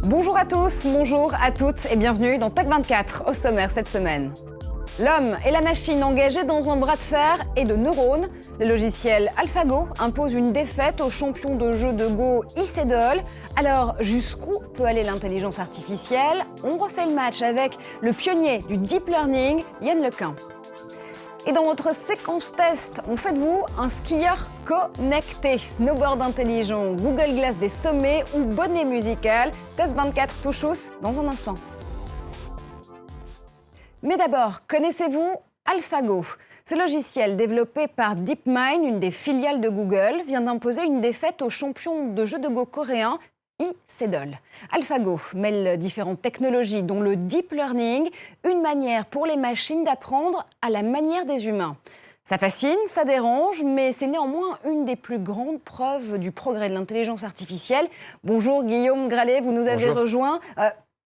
Bonjour à tous, bonjour à toutes et bienvenue dans Tech24 au sommaire cette semaine. L'homme et la machine engagés dans un bras de fer et de neurones. Le logiciel AlphaGo impose une défaite au champion de jeu de Go Isedol. Alors, jusqu'où peut aller l'intelligence artificielle? On refait le match avec le pionnier du deep learning, Yann LeCun. Et dans notre séquence test, on fait de vous un skieur connecté, snowboard intelligent, Google Glass des sommets ou bonnet musical. Test 24 touchous dans un instant. Mais d'abord, connaissez-vous AlphaGo? Ce logiciel développé par DeepMind, une des filiales de Google, vient d'imposer une défaite au champion de jeu de Go coréen Isedol. AlphaGo mêle différentes technologies, dont le deep learning, une manière pour les machines d'apprendre à la manière des humains. Ça fascine, ça dérange, mais c'est néanmoins une des plus grandes preuves du progrès de l'intelligence artificielle. Bonjour Guillaume Gralet, vous nous avez rejoint.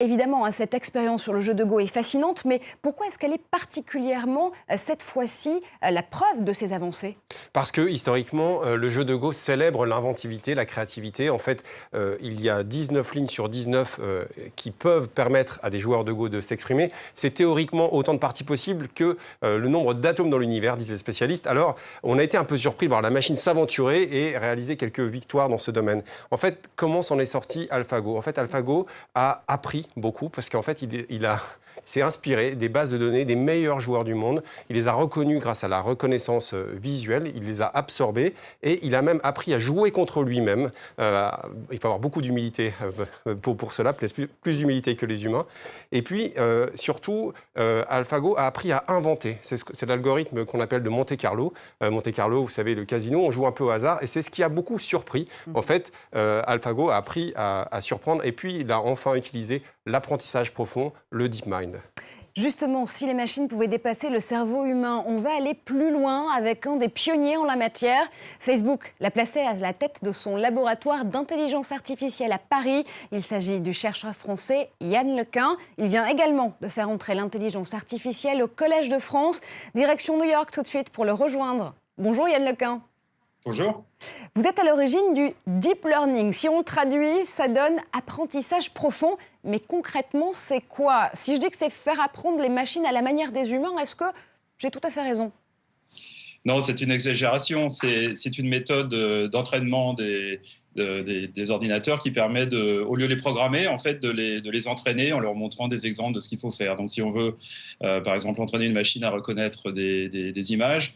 Évidemment, cette expérience sur le jeu de Go est fascinante, mais pourquoi est-ce qu'elle est particulièrement, cette fois-ci, la preuve de ces avancées? Parce que, historiquement, le jeu de Go célèbre l'inventivité, la créativité. En fait, il y a 19 lignes sur 19 qui peuvent permettre à des joueurs de Go de s'exprimer. C'est théoriquement autant de parties possibles que le nombre d'atomes dans l'univers, disent les spécialistes. Alors, on a été un peu surpris de voir la machine s'aventurer et réaliser quelques victoires dans ce domaine. En fait, comment s'en est sorti AlphaGo? En fait, AlphaGo a appris beaucoup parce qu'en fait, il s'est inspiré des bases de données des meilleurs joueurs du monde. Il les a reconnus grâce à la reconnaissance visuelle. Il les a absorbés et il a même appris à jouer contre lui-même. Il faut avoir beaucoup d'humilité pour cela, plus d'humilité que les humains. Et puis, surtout, AlphaGo a appris à inventer. C'est l'algorithme qu'on appelle de Monte Carlo. Monte Carlo, vous savez, le casino, on joue un peu au hasard et c'est ce qui a beaucoup surpris. En fait, AlphaGo a appris à surprendre et puis il a enfin utilisé l'apprentissage profond, le DeepMind. Justement, si les machines pouvaient dépasser le cerveau humain, on va aller plus loin avec un des pionniers en la matière. Facebook l'a placé à la tête de son laboratoire d'intelligence artificielle à Paris. Il s'agit du chercheur français Yann LeCun. Il vient également de faire entrer l'intelligence artificielle au Collège de France. Direction New York tout de suite pour le rejoindre. Bonjour Yann LeCun. Bonjour. Vous êtes à l'origine du deep learning. Si on le traduit, ça donne apprentissage profond. Mais concrètement, c'est quoi? Si je dis que c'est faire apprendre les machines à la manière des humains, est-ce que j'ai tout à fait raison? Non, c'est une exagération. C'est une méthode d'entraînement des ordinateurs qui permet, au lieu de les programmer, en fait, de les entraîner en leur montrant des exemples de ce qu'il faut faire. Donc, si on veut, par exemple, entraîner une machine à reconnaître des images,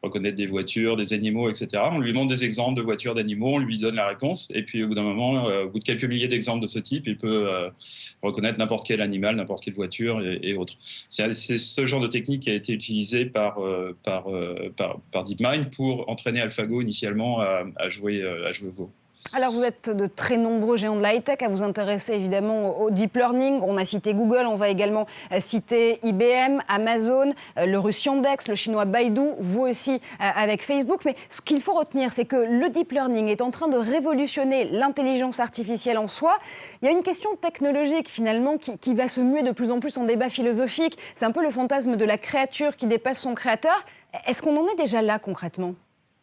reconnaître des voitures, des animaux, etc. On lui montre des exemples de voitures, d'animaux, on lui donne la réponse, et puis au bout d'un moment, au bout de quelques milliers d'exemples de ce type, il peut reconnaître n'importe quel animal, n'importe quelle voiture et autres. C'est ce genre de technique qui a été utilisé par DeepMind pour entraîner AlphaGo initialement à jouer au Go. Alors, vous êtes de très nombreux géants de la high-tech à vous intéresser évidemment au deep learning. On a cité Google, on va également citer IBM, Amazon, le russe Yandex, le chinois Baidu, vous aussi avec Facebook. Mais ce qu'il faut retenir, c'est que le deep learning est en train de révolutionner l'intelligence artificielle en soi. Il y a une question technologique finalement qui va se muer de plus en plus en débat philosophique. C'est un peu le fantasme de la créature qui dépasse son créateur. Est-ce qu'on en est déjà là concrètement ?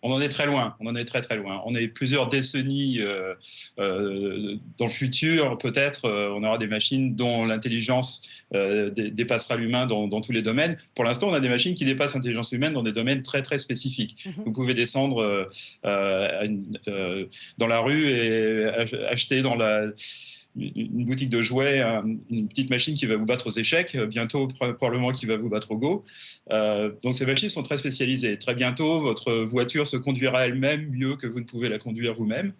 On en est très loin, on en est très très loin. On est plusieurs décennies dans le futur, peut-être, on aura des machines dont l'intelligence dépassera l'humain dans tous les domaines. Pour l'instant, on a des machines qui dépassent l'intelligence humaine dans des domaines très très spécifiques. Vous pouvez descendre dans la rue et acheter dans une boutique de jouets, une petite machine qui va vous battre aux échecs, bientôt probablement qui va vous battre au Go. Donc ces machines sont très spécialisées. Très bientôt, votre voiture se conduira elle-même mieux que vous ne pouvez la conduire vous-même.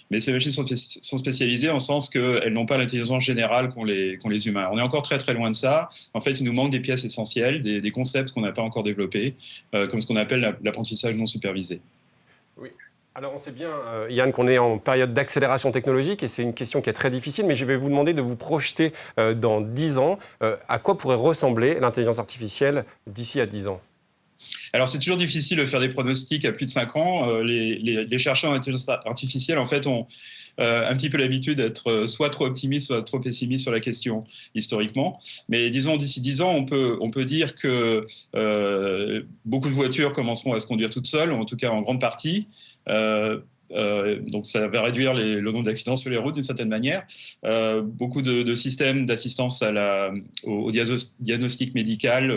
Mais ces machines sont spécialisées en sens qu'elles n'ont pas l'intelligence générale qu'ont les humains. On est encore très très loin de ça. En fait, il nous manque des pièces essentielles, des concepts qu'on n'a pas encore développés, comme ce qu'on appelle l'apprentissage non supervisé. Oui. Alors on sait bien, Yann, qu'on est en période d'accélération technologique et c'est une question qui est très difficile, mais je vais vous demander de vous projeter dans 10 ans. À quoi pourrait ressembler l'intelligence artificielle d'ici à 10 ans ? Alors, c'est toujours difficile de faire des pronostics à plus de 5 ans. Les chercheurs en intelligence artificielle, en fait, ont un petit peu l'habitude d'être soit trop optimistes, soit trop pessimistes sur la question, historiquement. Mais disons, d'ici 10 ans, on peut dire que beaucoup de voitures commenceront à se conduire toutes seules, en tout cas en grande partie. Donc ça va réduire le nombre d'accidents sur les routes d'une certaine manière. Beaucoup de systèmes d'assistance au diagnostic médical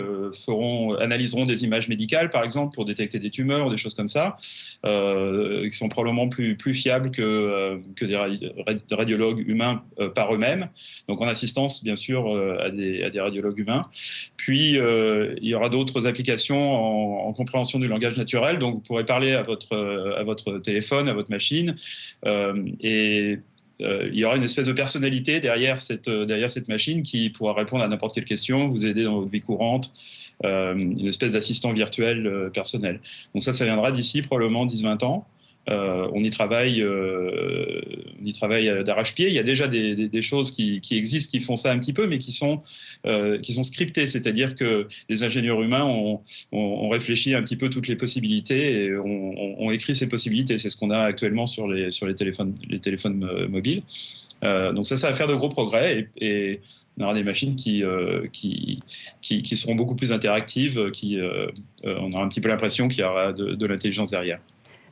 analyseront des images médicales, par exemple, pour détecter des tumeurs ou des choses comme ça, qui sont probablement plus fiables que des radiologues humains par eux-mêmes. Donc en assistance, bien sûr, à des radiologues humains. Puis il y aura d'autres applications en compréhension du langage naturel. Donc vous pourrez parler à votre téléphone, à votre machine, et il y aura une espèce de personnalité derrière cette machine qui pourra répondre à n'importe quelle question, vous aider dans votre vie courante, une espèce d'assistant virtuel personnel. Donc ça viendra d'ici probablement 10-20 ans. On y travaille d'arrache-pied. Il y a déjà des choses qui existent, qui font ça un petit peu, mais qui sont scriptées. C'est-à-dire que les ingénieurs humains ont réfléchi un petit peu toutes les possibilités et ont écrit ces possibilités. C'est ce qu'on a actuellement sur les téléphones mobiles. Donc ça va faire de gros progrès et on aura des machines qui seront beaucoup plus interactives, on aura un petit peu l'impression qu'il y aura de l'intelligence derrière.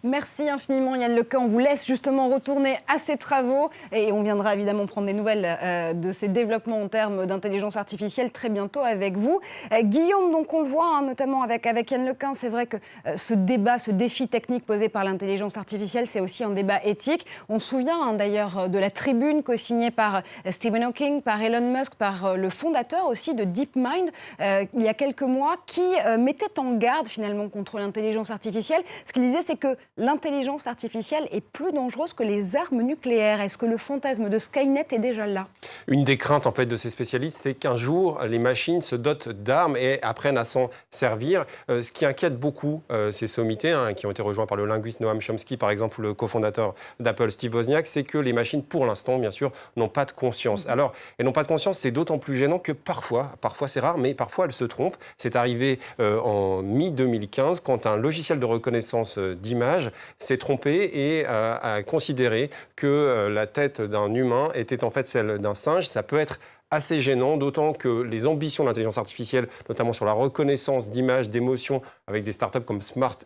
Merci infiniment Yann Lequin. On vous laisse justement retourner à ces travaux et on viendra évidemment prendre des nouvelles de ces développements en termes d'intelligence artificielle très bientôt avec vous. Guillaume, donc on le voit notamment avec Yann Lequin, c'est vrai que ce défi technique posé par l'intelligence artificielle, c'est aussi un débat éthique. On se souvient d'ailleurs de la tribune co-signée par Stephen Hawking, par Elon Musk, par le fondateur aussi de DeepMind il y a quelques mois, qui mettait en garde finalement contre l'intelligence artificielle. Ce qu'il disait, c'est que l'intelligence artificielle est plus dangereuse que les armes nucléaires. Est-ce que le fantasme de Skynet est déjà là ? Une des craintes en fait de ces spécialistes, c'est qu'un jour les machines se dotent d'armes et apprennent à s'en servir. Ce qui inquiète beaucoup ces sommités, qui ont été rejoints par le linguiste Noam Chomsky, par exemple, ou le cofondateur d'Apple, Steve Wozniak, c'est que les machines, pour l'instant, bien sûr, n'ont pas de conscience. Alors, elles n'ont pas de conscience, c'est d'autant plus gênant que parfois c'est rare, mais parfois elles se trompent. C'est arrivé en mi-2015 quand un logiciel de reconnaissance d'images s'est trompé et a considéré que la tête d'un humain était en fait celle d'un singe. Ça peut être assez gênant, d'autant que les ambitions de l'intelligence artificielle, notamment sur la reconnaissance d'images, d'émotions, avec des startups comme Smart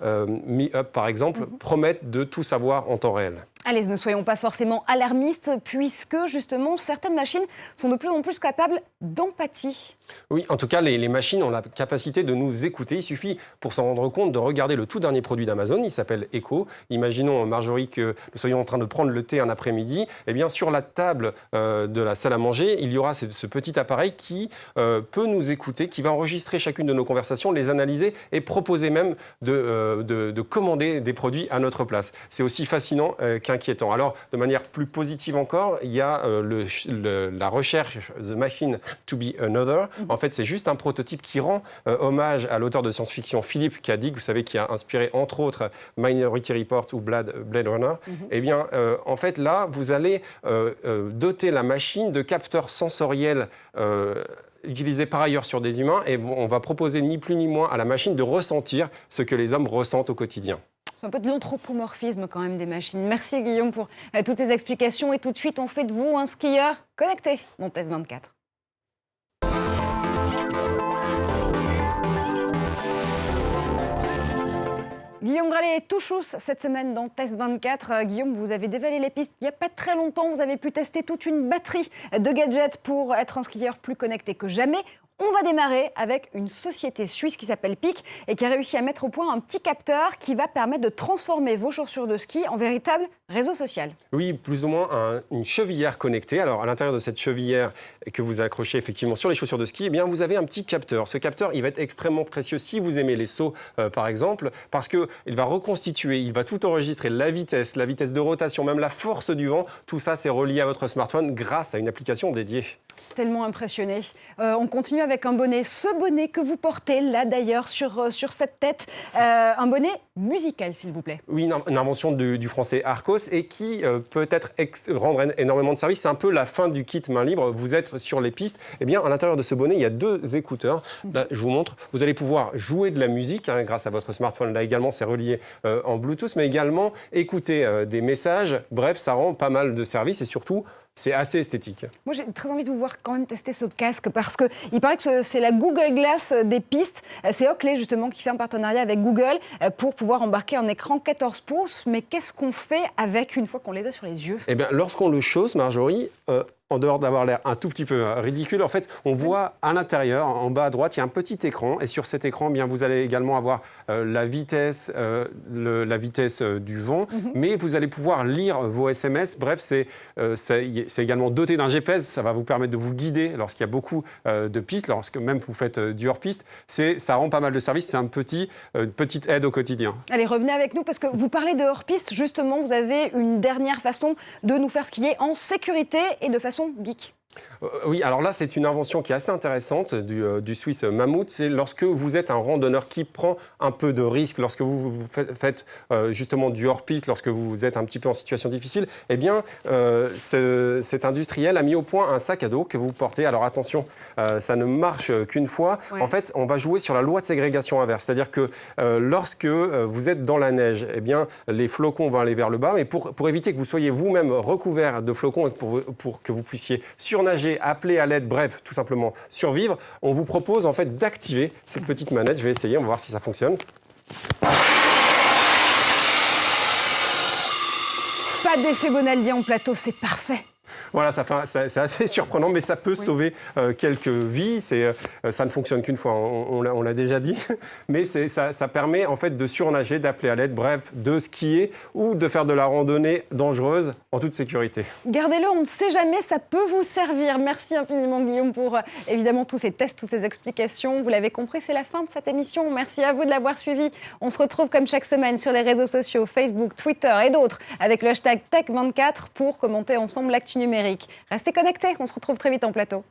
Me Up par exemple, promettent de tout savoir en temps réel. Allez, ne soyons pas forcément alarmistes, puisque justement, certaines machines sont de plus en plus capables d'empathie. Oui, en tout cas, les machines ont la capacité de nous écouter. Il suffit, pour s'en rendre compte, de regarder le tout dernier produit d'Amazon. Il s'appelle Echo. Imaginons, Marjorie, que nous soyons en train de prendre le thé un après-midi. Eh bien, sur la table de la salle à manger, il y aura ce petit appareil qui peut nous écouter, qui va enregistrer chacune de nos conversations, les analyser et proposer même de commander des produits à notre place. C'est aussi fascinant qu'inquiétant. Alors, de manière plus positive encore, il y a la recherche The Machine to be Another. En fait, c'est juste un prototype qui rend hommage à l'auteur de science-fiction Philip K. Dick, vous savez, qui a inspiré entre autres Minority Report ou Blade Runner. Eh bien, en fait, là, vous allez doter la machine de capteurs sensoriels utilisés par ailleurs sur des humains, et on va proposer ni plus ni moins à la machine de ressentir ce que les hommes ressentent au quotidien. C'est un peu de l'anthropomorphisme quand même des machines. Merci Guillaume pour toutes ces explications. Et tout de suite, on fait de vous un skieur connecté dans Test 24. Guillaume Gralet est tout chousse cette semaine dans Test 24. Guillaume, vous avez dévalé les pistes il n'y a pas très longtemps. Vous avez pu tester toute une batterie de gadgets pour être un skieur plus connecté que jamais. On va démarrer avec une société suisse qui s'appelle PIC et qui a réussi à mettre au point un petit capteur qui va permettre de transformer vos chaussures de ski en véritable réseau social. Oui, plus ou moins une chevillère connectée. Alors, à l'intérieur de cette chevillère que vous accrochez effectivement sur les chaussures de ski, eh bien, vous avez un petit capteur. Ce capteur, il va être extrêmement précieux si vous aimez les sauts, par exemple, parce qu'il va reconstituer, il va tout enregistrer, la vitesse de rotation, même la force du vent. Tout ça, c'est relié à votre smartphone grâce à une application dédiée. Tellement impressionné. On continue avec avec un bonnet, ce bonnet que vous portez là d'ailleurs sur cette tête, un bonnet musical s'il vous plaît. Oui, une invention du français Arcos et qui peut-être rendre énormément de service. C'est un peu la fin du kit main libre. Vous êtes sur les pistes. Eh bien, à l'intérieur de ce bonnet, il y a 2 écouteurs. Là, je vous montre. Vous allez pouvoir jouer de la musique grâce à votre smartphone. Là également, c'est relié en Bluetooth, mais également écouter des messages. Bref, ça rend pas mal de services et surtout, c'est assez esthétique. Moi, j'ai très envie de vous voir quand même tester ce casque parce qu'il paraît que c'est la Google Glass des pistes. C'est Oakley, justement, qui fait un partenariat avec Google pour pouvoir embarquer un écran 14 pouces. Mais qu'est-ce qu'on fait avec une fois qu'on les a sur les yeux? Eh bien, lorsqu'on le chausse, Marjorie, en dehors d'avoir l'air un tout petit peu ridicule, en fait, on voit à l'intérieur, en bas à droite, il y a un petit écran. Et sur cet écran, eh bien, vous allez également avoir la vitesse du vent. Mais vous allez pouvoir lire vos SMS. Bref, c'est également doté d'un GPS. Ça va vous permettre de vous guider lorsqu'il y a beaucoup de pistes, lorsque même vous faites du hors-piste. Ça rend pas mal de services. C'est une petite aide au quotidien. Allez, revenez avec nous parce que vous parlez de hors-piste. Justement, vous avez une dernière façon de nous faire skier en sécurité et de façon geek. Oui, alors là, c'est une invention qui est assez intéressante du Suisse Mammut. C'est lorsque vous êtes un randonneur qui prend un peu de risque, lorsque vous faites justement du hors-piste, lorsque vous êtes un petit peu en situation difficile, eh bien, cet industriel a mis au point un sac à dos que vous portez. Alors attention, ça ne marche qu'une fois. Ouais. En fait, on va jouer sur la loi de ségrégation inverse. C'est-à-dire que lorsque vous êtes dans la neige, eh bien, les flocons vont aller vers le bas. Mais pour éviter que vous soyez vous-même recouvert de flocons et pour que vous puissiez surnager, appeler à l'aide, bref, tout simplement survivre, on vous propose en fait d'activer cette petite manette. Je vais essayer, on va voir si ça fonctionne. Pas d'effet Bonaldi en plateau, c'est parfait. Voilà, c'est assez surprenant, mais ça peut sauver quelques vies. Ça ne fonctionne qu'une fois, on l'a déjà dit. Mais ça permet en fait de surnager, d'appeler à l'aide, bref, de skier ou de faire de la randonnée dangereuse en toute sécurité. Gardez-le, on ne sait jamais, ça peut vous servir. Merci infiniment Guillaume pour évidemment tous ces tests, toutes ces explications. Vous l'avez compris, c'est la fin de cette émission. Merci à vous de l'avoir suivi. On se retrouve comme chaque semaine sur les réseaux sociaux, Facebook, Twitter et d'autres, avec le hashtag Tech24 pour commenter ensemble l'actu numérique. Restez connectés, on se retrouve très vite en plateau.